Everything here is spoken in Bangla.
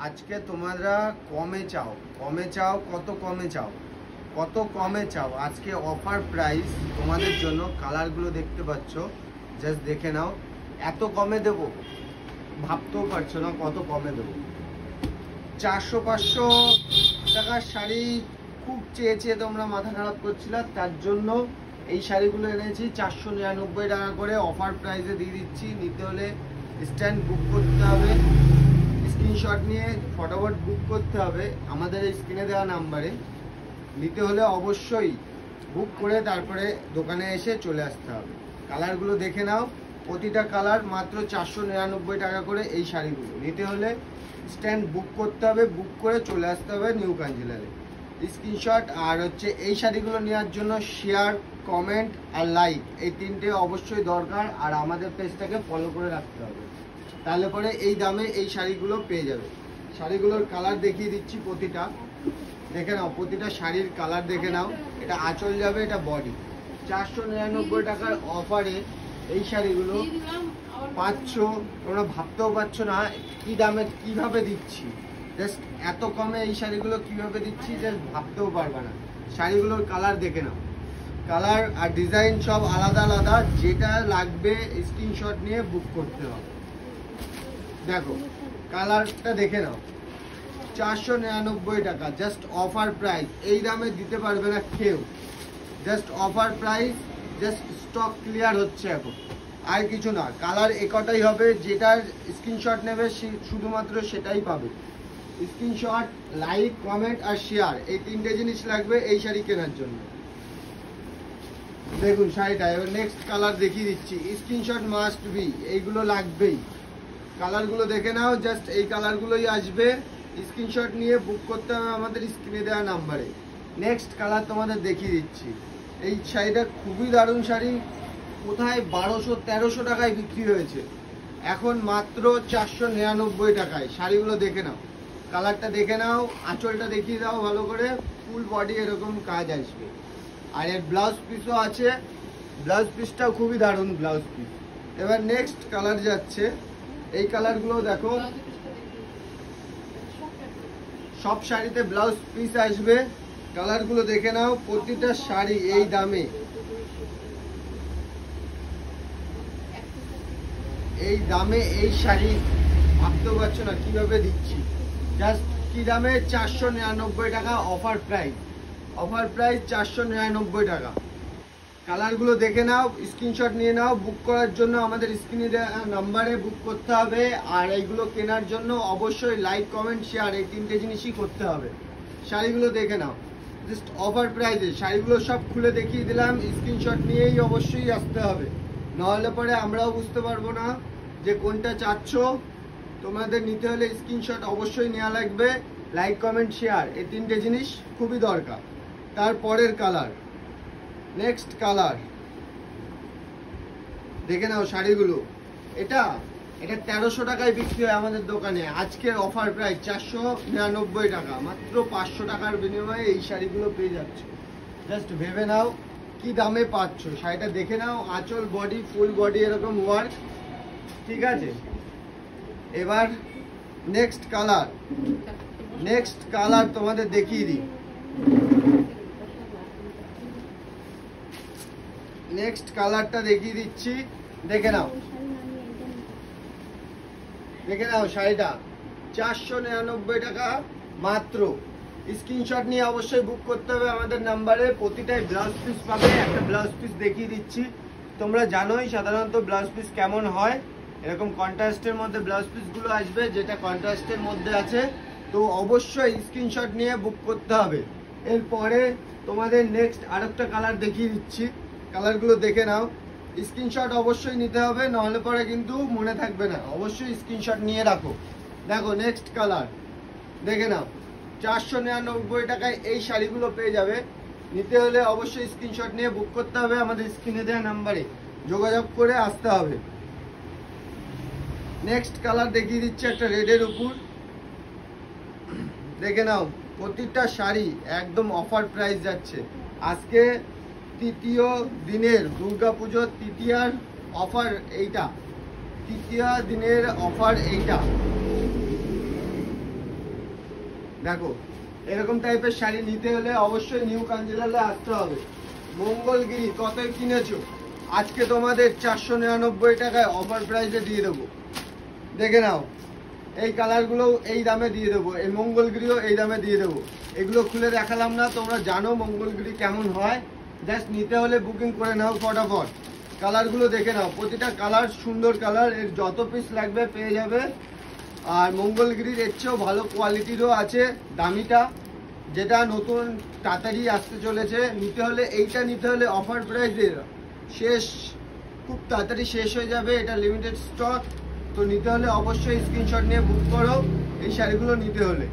আজকে তোমরা কমে চাও কত কমে চাও আজকে অফার প্রাইস তোমাদের জন্য। কালারগুলো দেখতে পাচ্ছ, জাস্ট দেখে নাও। এত কমে দেব ভাবতেও পারছো না কত কমে দেব। 400-500 টাকার শাড়ি খুব চেয়ে তোমরা মাথা খারাপ করছিলে, তার জন্য এই শাড়িগুলো এনেছি 499 টাকা করে অফার প্রাইসে দিয়ে দিচ্ছি। নিতে হলে স্ট্যান্ড বুক করতে হবে, স্ক্রিনশট নিয়ে ফটাফট বুক করতে হবে আমাদের এই স্ক্রিনে দেওয়া নাম্বারে। নিতে হলে অবশ্যই বুক করে তারপরে দোকানে এসে চলে আসতে হবে। কালারগুলো দেখে নাও, প্রতিটা কালার মাত্র 499 টাকা করে এই শাড়িগুলো। নিতে হলে স্ট্যান্ড বুক করতে হবে, বুক করে চলে আসতে হবে নিউ কাঞ্জিলালে। স্ক্রিনশট আর হচ্ছে এই শাড়িগুলো নেওয়ার জন্য শেয়ার, কমেন্ট আর লাইক এই তিনটে অবশ্যই দরকার। আর আমাদের পেজটাকে ফলো করে রাখতে হবে, তাহলে পরে এই দামে এই শাড়িগুলো পেয়ে যাবে। শাড়িগুলোর কালার দেখিয়ে দিচ্ছি, প্রতিটা দেখে নাও, প্রতিটা শাড়ির কালার দেখে নাও। এটা আঁচল যাবে, এটা বডি। 499 টাকার অফারে এই শাড়িগুলো পাচ্ছ, তোমরা ভাবতেও পারছো না কি দামে কিভাবে দিচ্ছি। জাস্ট এত কমে এই শাড়িগুলো কিভাবে দিচ্ছি জাস্ট ভাবতেও পারবে না। শাড়িগুলোর কালার দেখে নাও, কালার আর ডিজাইন সব আলাদা আলাদা। যেটা লাগবে স্ক্রিনশট নিয়ে বুক করতে হবে। দেখো কালারটা দেখে নাও, 499 টাকা জাস্ট অফার প্রাইস। এই দামে দিতে পারবে না কেউ, just offer price. Just stock clear হচ্ছে এখন, আর কিছু না। কালার একটাই হবে, যেটার স্ক্রিনশট নেবে শুধুমাত্র সেটাই পাবে। স্ক্রিনশট, লাইক, কমেন্ট আর শেয়ার এই তিনটে জিনিস লাগবে এই শাড়ি কেনার জন্য। দেখুন শাড়িটা, এবার নেক্সট কালার দেখিয়ে দিচ্ছি। স্ক্রিনশট মাস্ট বি, এইগুলো লাগবেই। কালারগুলো দেখে নাও, জাস্ট এই কালারগুলোই আসবে। স্ক্রিনশট নিয়ে বুক করতে হবে আমাদের স্ক্রিনে দেওয়া নাম্বারে। নেক্সট কালার তোমাদের দেখিয়ে দিচ্ছি। এই শাড়িটা খুবই দারুণ শাড়ি, কোথায় 1200-1300 টাকায় বিক্রি হয়েছে, এখন মাত্র 499 টাকায়। শাড়িগুলো দেখে নাও, কালারটা দেখে নাও, আঁচলটা দেখিয়ে দাও ভালো করে। ফুল বডি এরকম কাজ আসবে। আর এর ব্লাউজ পিসও আছে, ব্লাউজ পিসটাও খুবই দারুণ ব্লাউজ পিস। এবার নেক্সট কালার যাচ্ছে, এই কালারগুলো দেখো, সব শাড়িতে ব্লাউজ পিস আসবে। কালারগুলো দেখে নাও, প্রতিটা শাড়ি এই দামে, এই শাড়ি ভাবতেও পারছো না কিভাবে দিচ্ছি। জাস্ট কি দামে? 499 টাকা অফার প্রাইস। অফার প্রাইস 499 টাকা। কালারগুলো দেখে নাও, স্ক্রিনশট নিয়ে নাও। বুক করার জন্য আমাদের স্ক্রিনে নাম্বারে বুক করতে হবে। আর এইগুলো কেনার জন্য অবশ্যই লাইক, কমেন্ট, শেয়ার এই তিনটে জিনিসই করতে হবে। শাড়িগুলো দেখে নাও, জাস্ট অফার প্রাইসে শাড়িগুলো সব খুলে দেখিয়ে দিলাম। স্ক্রিনশট নিয়েই অবশ্যই আসতে হবে, নাহলে পরে আমরাও বুঝতে পারবো না যে কোনটা চাচ্ছ। তোমাদের নিতে হলে স্ক্রিনশট অবশ্যই নেওয়া লাগবে। লাইক, কমেন্ট, শেয়ার এই তিনটে জিনিস খুবই দরকার। তারপরের কালার, নেক্সট কালার দেখে নাও। শাড়িগুলো এটা 1300 টাকায় বিক্রি হয় আমাদের দোকানে। আজকের অফার প্রাইস 499 টাকা। মাত্র 500 টাকার বিনিময়ে এই শাড়িগুলো পেয়ে যাচ্ছ। জাস্ট ভেবে নাও কি দামে পাচ্ছ। শাড়িটা দেখে নাও, আঁচল, বডি, ফুল বডি এরকম ওয়ার্ক, ঠিক আছে। এবার নেক্সট কালার তোমাদের দেখিয়ে দিই। নেক্সট কালারটা দেখিয়ে দিচ্ছি, দেখে নাও শাড়িটা 499 টাকা মাত্র। স্ক্রিনশট নিয়ে অবশ্যই বুক করতে হবে আমাদের নাম্বারে। প্রতিটাই ব্লাউজ পিস পাবে। একটা ব্লাউজ পিস দেখিয়ে দিচ্ছি। তোমরা জানোই সাধারণত ব্লাউজ পিস কেমন হয়, এরকম কন্ট্রাস্টের মধ্যে ব্লাউজ পিসগুলো আসবে, যেটা কন্ট্রাস্টের মধ্যে আছে। তো অবশ্যই স্ক্রিনশট নিয়ে বুক করতে হবে। এরপরে তোমাদের নেক্সট আরেকটা কালার দেখিয়ে দিচ্ছি। কালারগুলো দেখে নাও, স্ক্রিনশট অবশ্যই নিতে হবে, নাহলে পরে কিন্তু মনে থাকবে না। অবশ্যই স্ক্রিনশট নিয়ে রাখো। দেখো নেক্সট কালার দেখে নাও, 499 টাকায় এই শাড়িগুলো পেয়ে যাবে। নিতে হলে অবশ্যই স্ক্রিনশট নিয়ে বুক করতে হবে, আমাদের স্ক্রিনে দেওয়া নাম্বারে যোগাযোগ করে আসতে হবে। নেক্সট কালার দেখিয়ে দিচ্ছে একটা রেডের উপর, দেখে নাও। প্রতিটা শাড়ি একদম অফার প্রাইস যাচ্ছে। আজকে তৃতীয় দিনের দুর্গাপুজোর তৃতীয়ার অফার এইটা, তৃতীয় দিনের অফার এইটা। দেখো এরকম টাইপের শাড়ি নিতে হলে অবশ্যই নিউ কাঞ্জিলালে আসতে হবে। মঙ্গলগিরি কতই কিনেছো, আজকে তোমাদের 499 টাকায় অফার প্রাইসে দিয়ে দেবো। দেখে নাও, এই কালারগুলো এই দামে দিয়ে দেবো, এই মঙ্গলগিরিও এই দামে দিয়ে দেবো। এগুলো খুলে দেখালাম না, তোমরা জানো মঙ্গলগিরি কেমন হয়। জাস্ট নিতে হলে বুকিং করে নাও ফটাফট। কালারগুলো দেখে নাও, প্রতিটা কালার সুন্দর কালার, এর যত পিস লাগবে পেয়ে যাবে। আর মঙ্গলগিরির এর চেয়েও ভালো কোয়ালিটিরও আছে, দামিটা, যেটা নতুন তাড়াতাড়ি আসতে চলেছে। নিতে হলে এইটা নিতে হলে অফার প্রাইসে শেষ, খুব তাড়াতাড়ি শেষ হয়ে যাবে, এটা লিমিটেড স্টক। তো নিতে হলে অবশ্যই স্ক্রিনশট নিয়ে বুক করো এই শাড়িগুলো নিতে হলে।